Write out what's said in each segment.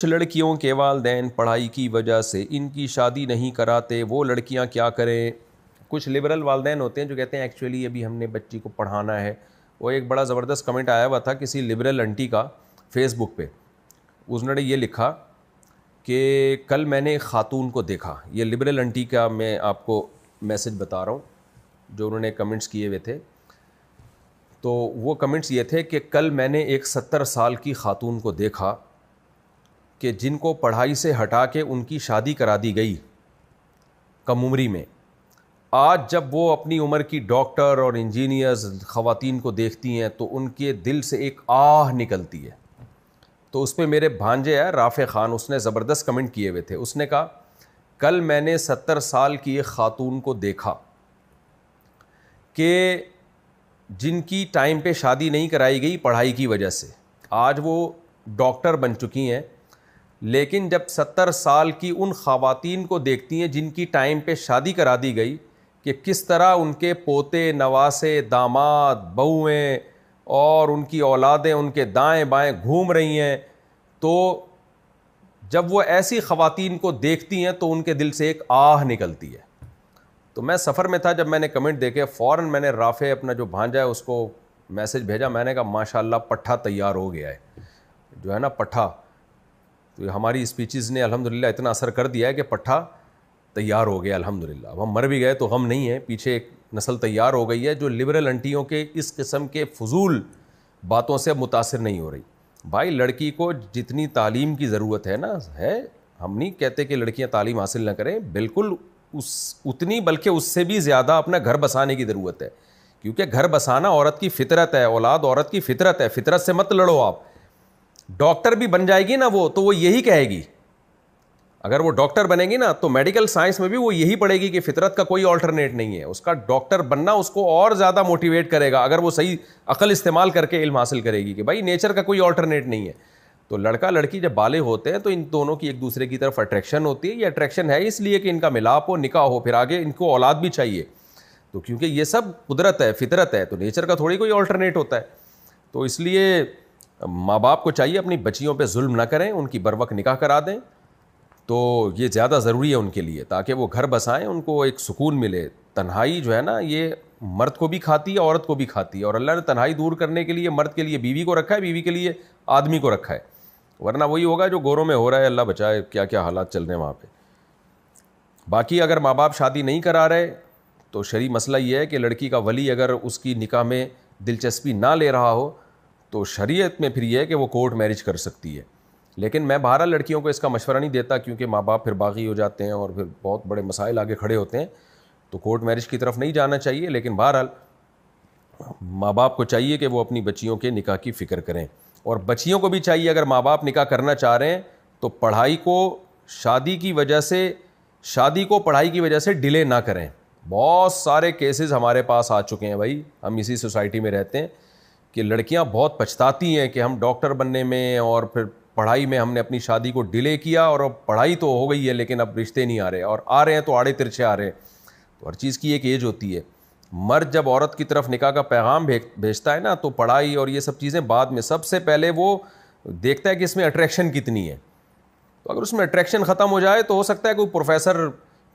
کچھ لڑکیوں کے والدین پڑھائی کی وجہ سے ان کی شادی نہیں کراتے، وہ لڑکیاں کیا کریں؟ کچھ لبرل والدین ہوتے ہیں جو کہتے ہیں ایکچولی ابھی ہم نے بچی کو پڑھانا ہے. وہ ایک بڑا زبردست کمنٹ آیا ہوا تھا کسی لبرل انٹی کا فیس بک پہ. اس نے یہ لکھا کہ کل میں نے ایک خاتون کو دیکھا. یہ لبرل انٹی کا میں آپ کو میسج بتا رہا ہوں جو انہوں نے کمنٹس کیے ہوئے تھے. تو وہ کمنٹس یہ تھے کہ کل میں نے ایک 70 سال کی خاتون کو دیکھا کہ جن کو پڑھائی سے ہٹا کے ان کی شادی کرا دی گئی کم عمری میں. آج جب وہ اپنی عمر کی ڈاکٹر اور انجینئرز خواتین کو دیکھتی ہیں تو ان کے دل سے ایک آہ نکلتی ہے. تو اس پہ میرے بھانجے ہے رافع خان، اس نے زبردست کمنٹ کیے ہوئے تھے. اس نے کہا کل میں نے 70 سال کی ایک خاتون کو دیکھا کہ جن کی ٹائم پہ شادی نہیں کرائی گئی پڑھائی کی وجہ سے. آج وہ ڈاکٹر بن چکی ہیں، لیکن جب 70 سال کی ان خواتین کو دیکھتی ہیں جن کی ٹائم پہ شادی کرا دی گئی کہ کس طرح ان کے پوتے نواسے داماد بہویں اور ان کی اولادیں ان کے دائیں بائیں گھوم رہی ہیں، تو جب وہ ایسی خواتین کو دیکھتی ہیں تو ان کے دل سے ایک آہ نکلتی ہے. تو میں سفر میں تھا، جب میں نے کمنٹ دیکھے فوراً میں نے رافع اپنا جو بھانجا ہے اس کو میسج بھیجا. میں نے کہا ماشاءاللہ پٹھا تیار ہو گیا ہے، جو ہے نا پٹھا. تو ہماری اسپیچز نے الحمدللہ اتنا اثر کر دیا ہے کہ پٹھا تیار ہو گیا الحمدللہ. اب ہم مر بھی گئے تو غم نہیں ہے، پیچھے ایک نسل تیار ہو گئی ہے جو لبرل انٹیوں کے اس قسم کے فضول باتوں سے متاثر نہیں ہو رہی. بھائی لڑکی کو جتنی تعلیم کی ضرورت ہے نا ہے، ہم نہیں کہتے کہ لڑکیاں تعلیم حاصل نہ کریں، بالکل اتنی بلکہ اس سے بھی زیادہ اپنا گھر بسانے کی ضرورت ہے. کیونکہ گھر بسانا عورت کی فطرت ہے، اولاد عورت کی فطرت ہے. فطرت سے مت لڑو آپ. ڈاکٹر بھی بن جائے گی نا وہ تو وہ یہی کہے گی، اگر وہ ڈاکٹر بنے گی نا تو میڈیکل سائنس میں بھی وہ یہی پڑھے گی کہ فطرت کا کوئی آلٹرنیٹ نہیں ہے. اس کا ڈاکٹر بننا اس کو اور زیادہ موٹیویٹ کرے گا اگر وہ صحیح عقل استعمال کر کے علم حاصل کرے گی کہ بھائی نیچر کا کوئی آلٹرنیٹ نہیں ہے. تو لڑکا لڑکی جب بالغ ہوتے ہیں تو ان دونوں کی ایک دوسرے کی طرف اٹریکشن ہوتی ہے. یہ اٹریکشن ہے اس لیے کہ ان کا ملاپ ہو، نکاح ہو، پھر آگے ان کو اولاد بھی چاہیے. تو کیونکہ یہ سب قدرت ہے، فطرت ہے، تو نیچر کا تھوڑی کوئی آلٹرنیٹ ہوتا ہے. تو اس لیے ماں باپ کو چاہیے اپنی بچیوں پہ ظلم نہ کریں، ان کی بروقت نکاح کرا دیں. تو یہ زیادہ ضروری ہے ان کے لیے تاکہ وہ گھر بسائیں، ان کو ایک سکون ملے. تنہائی جو ہے نا یہ مرد کو بھی کھاتی ہے عورت کو بھی کھاتی ہے، اور اللہ نے تنہائی دور کرنے کے لیے مرد کے لیے بیوی کو رکھا ہے، بیوی کے لیے آدمی کو رکھا ہے. ورنہ وہی ہوگا جو گوروں میں ہو رہا ہے، اللہ بچائے کیا کیا حالات چل رہے ہیں وہاں پہ. باقی اگر ماں باپ شادی نہیں کرا رہے تو شرعی مسئلہ یہ ہے کہ لڑکی کا ولی اگر اس کی نکاح میں دلچسپی نہ لے رہا ہو تو شریعت میں پھر یہ ہے کہ وہ کورٹ میرج کر سکتی ہے. لیکن میں بہرحال لڑکیوں کو اس کا مشورہ نہیں دیتا کیونکہ ماں باپ پھر باغی ہو جاتے ہیں اور پھر بہت بڑے مسائل آگے کھڑے ہوتے ہیں. تو کورٹ میرج کی طرف نہیں جانا چاہیے. لیکن بہرحال ماں باپ کو چاہیے کہ وہ اپنی بچیوں کے نکاح کی فکر کریں، اور بچیوں کو بھی چاہیے اگر ماں باپ نکاح کرنا چاہ رہے ہیں تو پڑھائی کو شادی کی وجہ سے ڈیلے نہ کریں. بہت سارے کیسز ہمارے پاس آ چکے ہیں بھائی، ہم اسی سوسائٹی میں رہتے ہیں کہ لڑکیاں بہت پچھتاتی ہیں کہ ہم ڈاکٹر بننے میں اور پھر پڑھائی میں ہم نے اپنی شادی کو ڈیلے کیا، اور اب پڑھائی تو ہو گئی ہے لیکن اب رشتے نہیں آ رہے، اور آ رہے ہیں تو آڑے ترچھے آ رہے ہیں. تو ہر چیز کی ایک ایج ہوتی ہے. مرد جب عورت کی طرف نکاح کا پیغام بھیجتا ہے نا تو پڑھائی اور یہ سب چیزیں بعد میں، سب سے پہلے وہ دیکھتا ہے کہ اس میں اٹریکشن کتنی ہے. تو اگر اس میں اٹریکشن ختم ہو جائے تو ہو سکتا ہے کوئی پروفیسر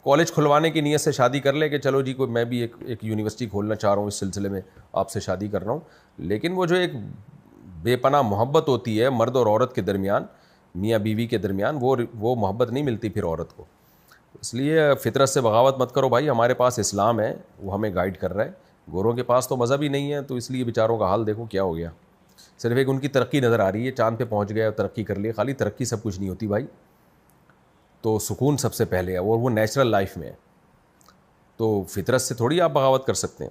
کالج کھلوانے کی نیت سے شادی کر لے کہ چلو جی کوئی میں بھی ایک یونیورسٹی کھولنا چاہ رہا ہوں، اس سلسلے میں آپ سے شادی کر رہا ہوں. لیکن وہ جو ایک بے پناہ محبت ہوتی ہے مرد اور عورت کے درمیان، میاں بیوی کے درمیان، وہ محبت نہیں ملتی پھر عورت کو. اس لیے فطرت سے بغاوت مت کرو بھائی. ہمارے پاس اسلام ہے، وہ ہمیں گائیڈ کر رہا ہے. گوروں کے پاس تو مذہب ہی نہیں ہے، تو اس لیے بیچاروں کا حال دیکھو کیا ہو گیا. صرف ایک ان کی ترقی نظر آ رہی ہے، چاند پہ پہنچ گئے اور ترقی کر لی. خالی ترقی سب کچھ نہیں ہوتی بھائی. تو سکون سب سے پہلے ہے اور وہ نیچرل لائف میں ہے. تو فطرت سے تھوڑی آپ بغاوت کر سکتے ہیں.